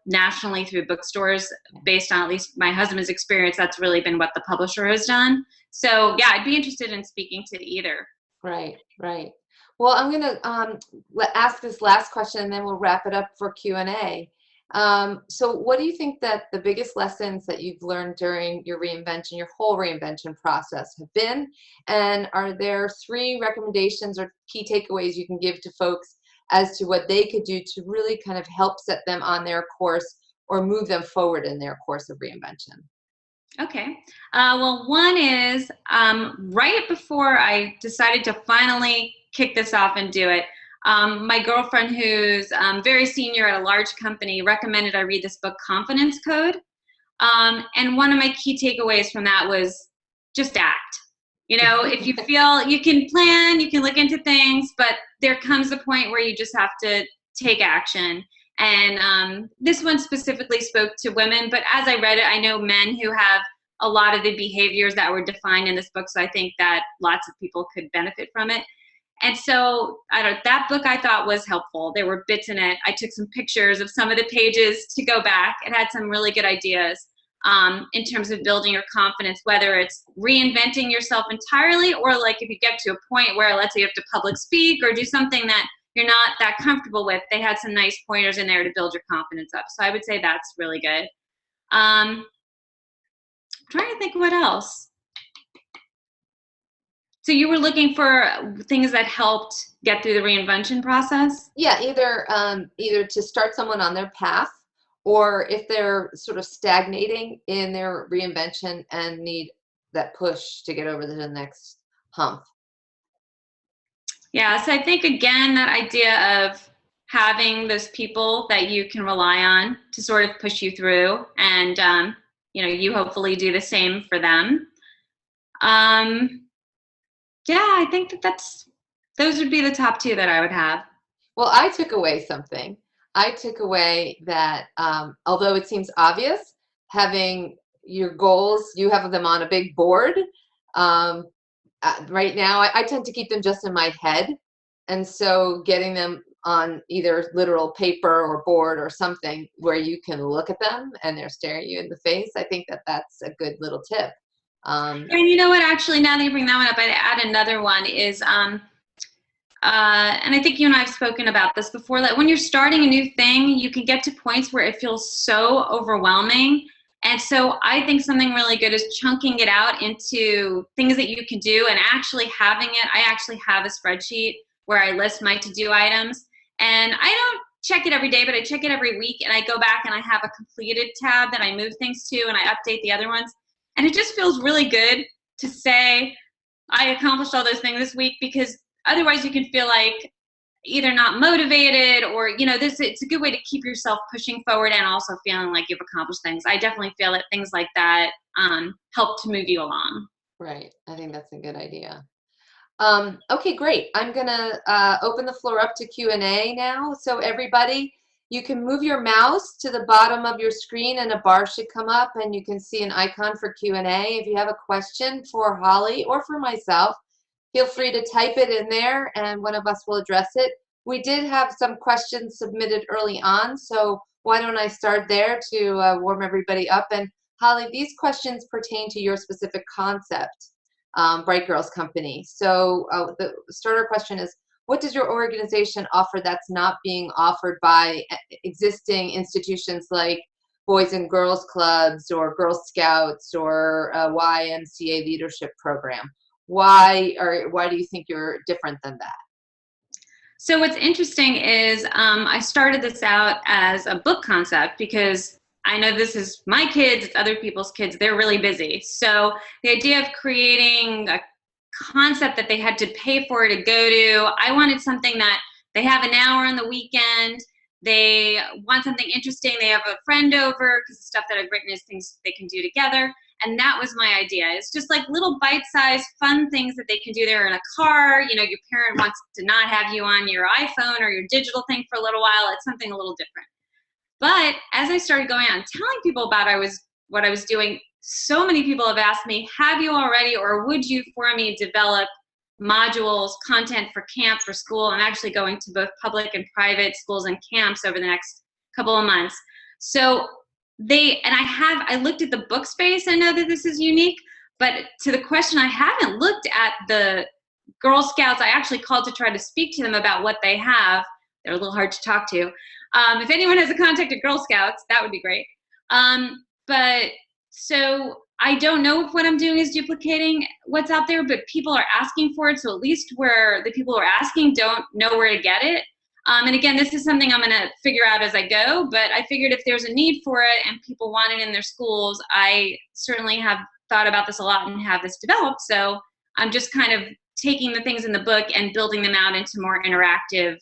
nationally through bookstores, based on at least my husband's experience, that's really been what the publisher has done. So yeah, I'd be interested in speaking to either. Right. Well, I'm going to ask this last question, and then we'll wrap it up for Q&A. So what do you think that the biggest lessons that you've learned during your whole reinvention process have been? And are there 3 recommendations or key takeaways you can give to folks as to what they could do to really kind of help set them on their course or move them forward in their course of reinvention? Okay. Well, one is right before I decided to finally kick this off and do it, my girlfriend, who's very senior at a large company, recommended I read this book, Confidence Code. And one of my key takeaways from that was just act. If you feel you can plan, you can look into things, but there comes a point where you just have to take action. And this one specifically spoke to women, but as I read it, I know men who have a lot of the behaviors that were defined in this book, so I think that lots of people could benefit from it. And so that book I thought was helpful. There were bits in it. I took some pictures of some of the pages to go back. It had some really good ideas in terms of building your confidence, whether it's reinventing yourself entirely, or like if you get to a point where, let's say, you have to public speak or do something that you're not that comfortable with, they had some nice pointers in there to build your confidence up. So I would say that's really good. I'm trying to think what else. So you were looking for things that helped get through the reinvention process? Yeah, either to start someone on their path, or if they're sort of stagnating in their reinvention and need that push to get over the next hump. Yeah, so I think, again, that idea of having those people that you can rely on to sort of push you through, and you hopefully do the same for them. Yeah, I think those would be the top 2 that I would have. Well, I took away something. I took away that although it seems obvious, having your goals, you have them on a big board. Right now, I tend to keep them just in my head. And so getting them on either literal paper or board or something where you can look at them and they're staring you in the face, I think that that's a good little tip. And you know what, actually, now that you bring that one up, I'd add another one is, and I think you and I have spoken about this before, that when you're starting a new thing, you can get to points where it feels so overwhelming. And so I think something really good is chunking it out into things that you can do and actually having it. I actually have a spreadsheet where I list my to-do items. And I don't check it every day, but I check it every week. And I go back and I have a completed tab that I move things to, and I update the other ones. And it just feels really good to say, I accomplished all those things this week, because otherwise you can feel like either not motivated or, it's a good way to keep yourself pushing forward and also feeling like you've accomplished things. I definitely feel that things like that help to move you along. Right. I think that's a good idea. Okay, great. I'm going to open the floor up to Q&A now. So everybody, you can move your mouse to the bottom of your screen and a bar should come up and you can see an icon for Q&A. If you have a question for Holly or for myself, feel free to type it in there and one of us will address it. We did have some questions submitted early on, so why don't I start there to warm everybody up. And Holly, these questions pertain to your specific concept, Bright Girls Company. So the starter question is, what does your organization offer that's not being offered by existing institutions like Boys and Girls Clubs or Girl Scouts or YMCA leadership program? Why do you think you're different than that? So what's interesting is I started this out as a book concept because I know this is my kids, it's other people's kids, they're really busy. So the idea of creating a concept that they had to pay for to go to, I wanted something that they have an hour on the weekend, they want something interesting, they have a friend over, because the stuff that I've written is things they can do together. And that was my idea. It's just like little bite-sized fun things that they can do. They're in a car, your parent wants to not have you on your iPhone or your digital thing for a little while. It's something a little different. But as I started going out and telling people about what I was doing, so many people have asked me, have you already, or would you for me develop modules, content for camp, for school? I'm actually going to both public and private schools and camps over the next couple of months. So I looked at the book space. I know that this is unique, but to the question, I haven't looked at the Girl Scouts. I actually called to try to speak to them about what they have. They're a little hard to talk to. If anyone has a contact at Girl Scouts, that would be great. But so I don't know if what I'm doing is duplicating what's out there, but people are asking for it. So at least where the people who are asking don't know where to get it. And again, this is something I'm going to figure out as I go, but I figured if there's a need for it and people want it in their schools, I certainly have thought about this a lot and have this developed. So I'm just kind of taking the things in the book and building them out into more interactive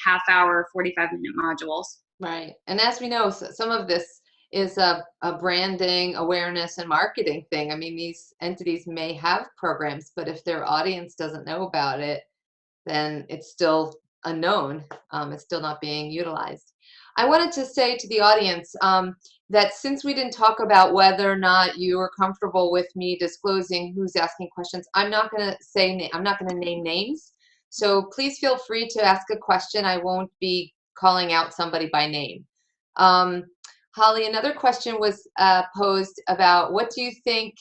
half-hour, 45-minute modules. Right. And as we know, some of this is a branding, awareness, and marketing thing. I mean, these entities may have programs, but if their audience doesn't know about it, then it's still unknown. It's still not being utilized. I wanted to say to the audience that since we didn't talk about whether or not you are comfortable with me disclosing who's asking questions, I'm not going to name names. So please feel free to ask a question. I won't be calling out somebody by name. Holly, another question was posed about what do you think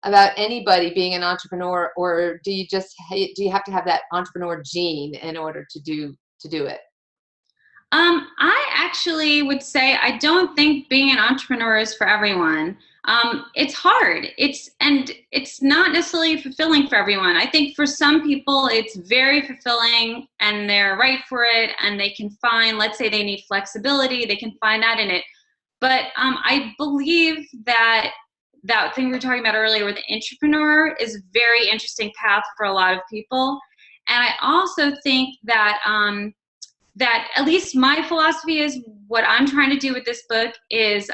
about anybody being an entrepreneur, or do you have to have that entrepreneur gene in order to do it? I actually would say I don't think being an entrepreneur is for everyone. It's hard. It's not necessarily fulfilling for everyone. I think for some people it's very fulfilling and they're right for it, and they can find, let's say they need flexibility, they can find that in it. But I believe that thing we were talking about earlier with the entrepreneur is a very interesting path for a lot of people. And I also think that that at least my philosophy is what I'm trying to do with this book is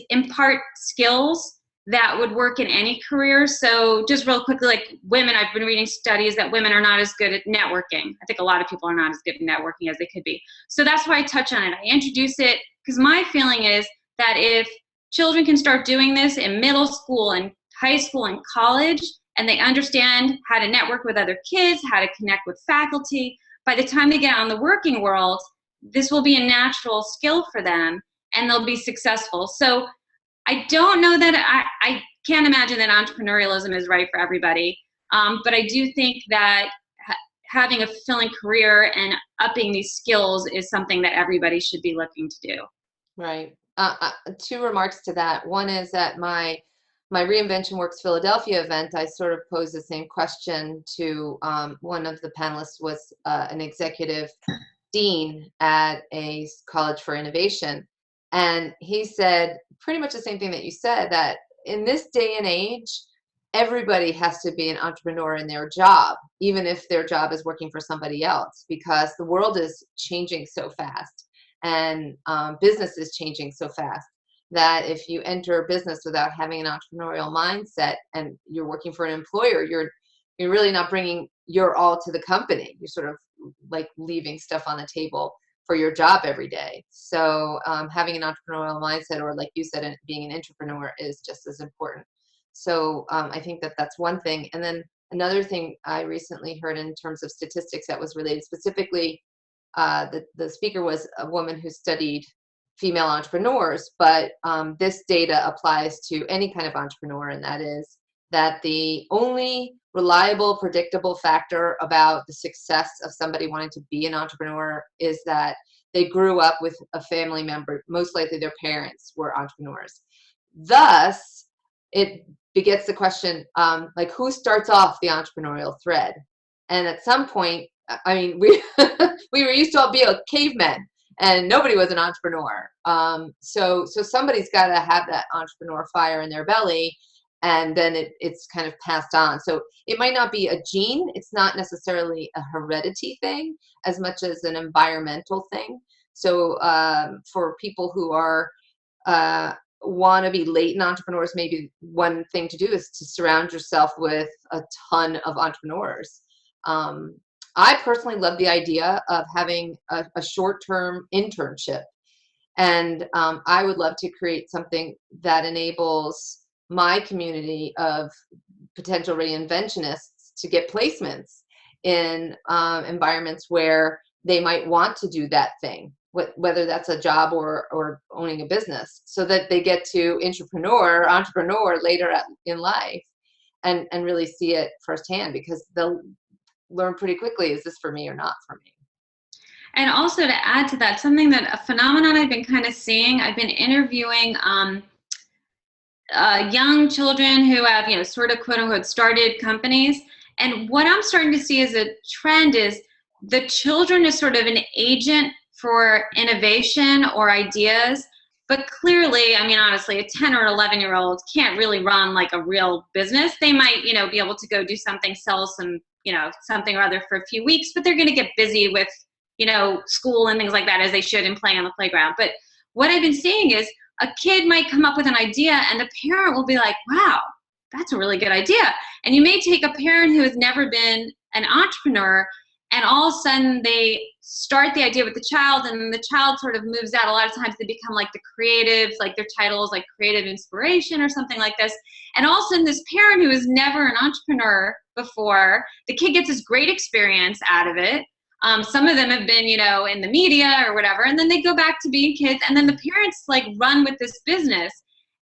impart skills that would work in any career. So just real quickly, like women, I've been reading studies that women are not as good at networking. I think a lot of people are not as good at networking as they could be. So that's why I touch on it. I introduce it because my feeling is that if children can start doing this in middle school and high school and college, and they understand how to network with other kids, how to connect with faculty, by the time they get out in the working world, this will be a natural skill for them and they'll be successful. So I don't know that I can't imagine that entrepreneurialism is right for everybody. But I do think that having a fulfilling career and upping these skills is something that everybody should be looking to do. Right. Two remarks to that. One is that my Reinvention Works Philadelphia event, I sort of posed the same question to one of the panelists was an executive dean at a college for innovation. And he said pretty much the same thing that you said, that in this day and age, everybody has to be an entrepreneur in their job, even if their job is working for somebody else, because the world is changing so fast and business is changing so fast that if you enter a business without having an entrepreneurial mindset and you're working for an employer, you're really not bringing your all to the company. You're sort of like leaving stuff on the table for your job every day. So having an entrepreneurial mindset, or like you said, being an entrepreneur, is just as important. So I think that that's one thing. And then another thing I recently heard in terms of statistics that was related specifically, the speaker was a woman who studied female entrepreneurs, but this data applies to any kind of entrepreneur, and that is that the only reliable, predictable factor about the success of somebody wanting to be an entrepreneur is that they grew up with a family member, most likely their parents were entrepreneurs. Thus, it begets the question, like, who starts off the entrepreneurial thread? And at some point, I mean, we were used to all be a cavemen, and nobody was an entrepreneur. So somebody's got to have that entrepreneur fire in their belly, and then it's kind of passed on. So it might not be a gene. It's not necessarily a heredity thing as much as an environmental thing. So for people who are want to be latent entrepreneurs, maybe one thing to do is to surround yourself with a ton of entrepreneurs. I personally love the idea of having a short-term internship. And I would love to create something that enables my community of potential reinventionists to get placements in environments where they might want to do that thing, whether that's a job or owning a business, so that they get to entrepreneur later in life and really see it firsthand, because they'll learn pretty quickly, is this for me or not for me? And also, to add to that, a phenomenon I've been kind of seeing, I've been interviewing young children who have, sort of quote unquote started companies. And what I'm starting to see as a trend is the children is sort of an agent for innovation or ideas. But clearly, I mean, honestly, a 10 or 11-year-old can't really run like a real business. They might, be able to go do something, sell some, something or other for a few weeks, but they're going to get busy with, school and things like that, as they should, and playing on the playground. But what I've been seeing is a kid might come up with an idea and the parent will be like, wow, that's a really good idea. And you may take a parent who has never been an entrepreneur, and all of a sudden they start the idea with the child, and the child sort of moves out. A lot of times they become like the creatives, like their title is like creative inspiration or something like this. And all of a sudden this parent who was never an entrepreneur before, the kid gets this great experience out of it. Some of them have been, in the media or whatever, and then they go back to being kids, and then the parents like run with this business.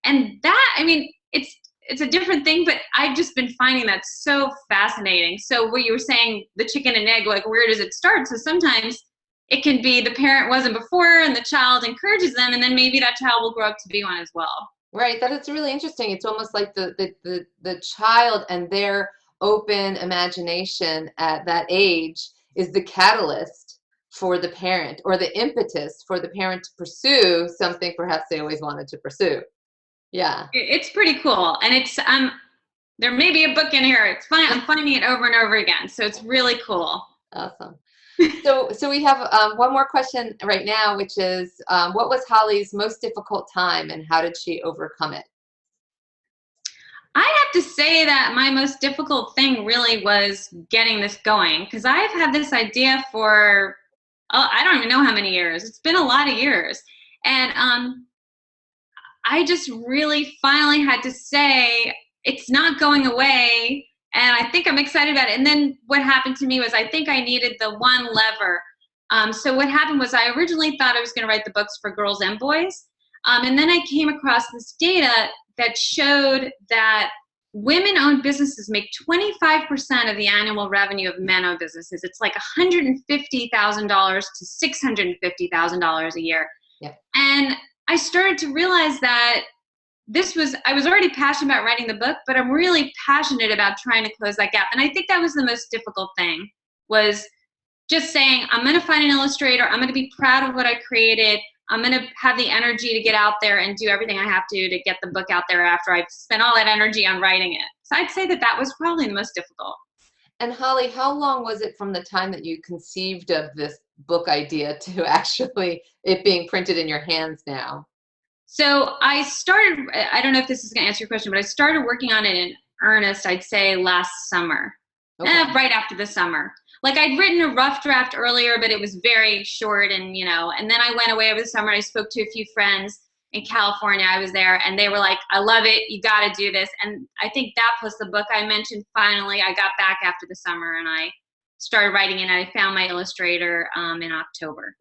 And that, I mean, it's a different thing, but I've just been finding that so fascinating. So what you were saying, the chicken and egg, like, where does it start? So sometimes it can be the parent wasn't before and the child encourages them, and then maybe that child will grow up to be one as well. Right. That is really interesting. It's almost like the child and their open imagination at that age is the catalyst for the parent, or the impetus for the parent to pursue something perhaps they always wanted to pursue. Yeah. It's pretty cool. And it's, there may be a book in here. It's fine. I'm finding it over and over again. So it's really cool. Awesome. So we have one more question right now, which is, what was Holly's most difficult time and how did she overcome it? I have to say that my most difficult thing really was getting this going, because I've had this idea for, I don't even know how many years. It's been a lot of years. And I just really finally had to say, it's not going away. And I think I'm excited about it. And then what happened to me was I think I needed the one lever. So what happened was I originally thought I was going to write the books for girls and boys. And then I came across this data that showed that women-owned businesses make 25% of the annual revenue of men-owned businesses. It's like $150,000 to $650,000 a year. Yeah. And I started to realize that I was already passionate about writing the book, but I'm really passionate about trying to close that gap. And I think that was the most difficult thing, was just saying, I'm going to find an illustrator. I'm going to be proud of what I created. I'm going to have the energy to get out there and do everything I have to get the book out there after I've spent all that energy on writing it. So I'd say that was probably the most difficult. And Holly, how long was it from the time that you conceived of this book idea to actually it being printed in your hands now? So I don't know if this is going to answer your question, but I started working on it in earnest, I'd say last summer, right after the summer. Like I'd written a rough draft earlier, but it was very short and then I went away over the summer and I spoke to a few friends in California. I was there and they were like, I love it. You got to do this. And I think that plus the book I mentioned, finally, I got back after the summer and I started writing it and I found my illustrator in October.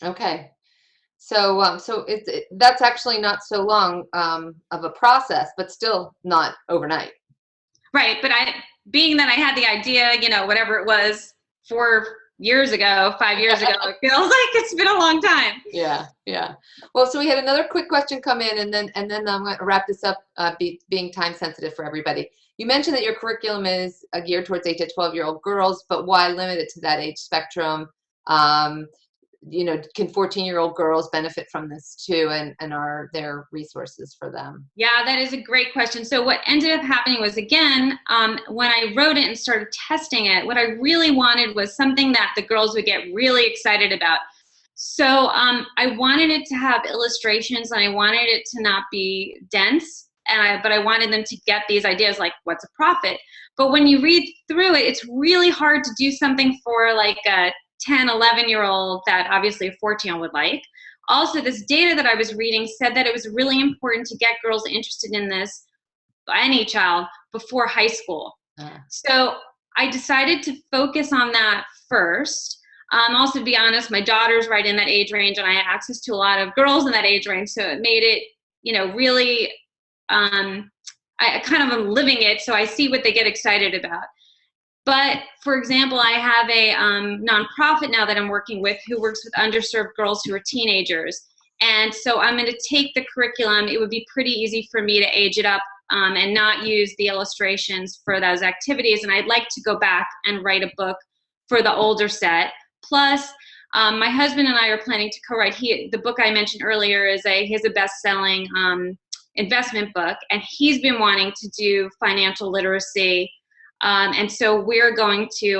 Okay. So that's actually not so long of a process, but still not overnight. Right. But being that I had the idea, whatever it was 5 years ago, it feels like it's been a long time. Yeah. Yeah. Well, so we had another quick question come in and then I'm going to wrap this up, being time sensitive for everybody. You mentioned that your curriculum is geared towards 8 to 12-year-old girls, but why limit it to that age spectrum? Can 14-year-old girls benefit from this too, and are there resources for them? Yeah, that is a great question. So what ended up happening was, again, when I wrote it and started testing it, what I really wanted was something that the girls would get really excited about. So I wanted it to have illustrations and I wanted it to not be dense, but I wanted them to get these ideas like, what's a profit? But when you read through it, it's really hard to do something for like a 10, 11-year-old that obviously a 14-year-old would like. Also, this data that I was reading said that it was really important to get girls interested in this, any child, before high school. So I decided to focus on that first. Also, to be honest, my daughter's right in that age range, and I had access to a lot of girls in that age range, so it made it, really, I kind of am living it, so I see what they get excited about. But for example, I have a nonprofit now that I'm working with who works with underserved girls who are teenagers. And so I'm going to take the curriculum. It would be pretty easy for me to age it up and not use the illustrations for those activities. And I'd like to go back and write a book for the older set. Plus, my husband and I are planning to co-write. The book I mentioned earlier is a best-selling investment book, and he's been wanting to do financial literacy. And so we're going to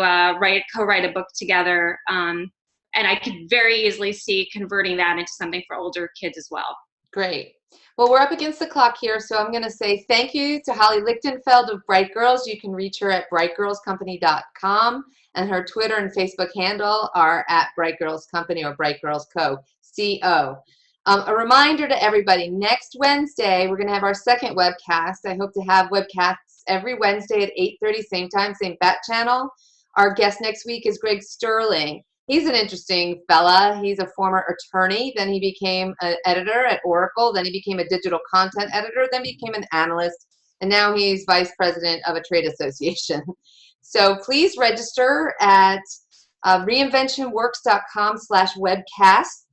co-write a book together, and I could very easily see converting that into something for older kids as well. Great. Well, we're up against the clock here, so I'm going to say thank you to Holly Lichtenfeld of Bright Girls. You can reach her at brightgirlscompany.com, and her Twitter and Facebook handle are at Bright Girls Company or Bright Girls Co. C-O. A reminder to everybody, next Wednesday, we're going to have our second webcast. I hope to have webcasts every Wednesday at 8:30, same time, same bat channel. Our guest next week is Greg Sterling. He's an interesting fella. He's a former attorney. Then he became an editor at Oracle. Then he became a digital content editor. Then became an analyst. And now he's vice president of a trade association. So please register at reinventionworks.com/webcasts.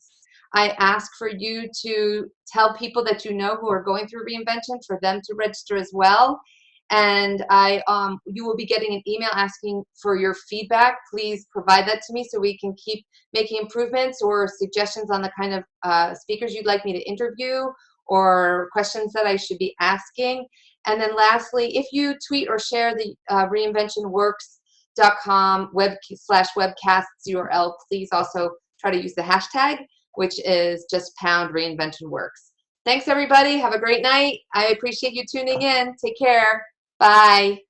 I ask for you to tell people that you know who are going through Reinvention for them to register as well. And you will be getting an email asking for your feedback. Please provide that to me so we can keep making improvements or suggestions on the kind of speakers you'd like me to interview or questions that I should be asking. And then lastly, if you tweet or share the reinventionworks.com /webcasts URL, please also try to use the hashtag, which is just #reinventionworks. Thanks, everybody. Have a great night. I appreciate you tuning in. Take care. Bye.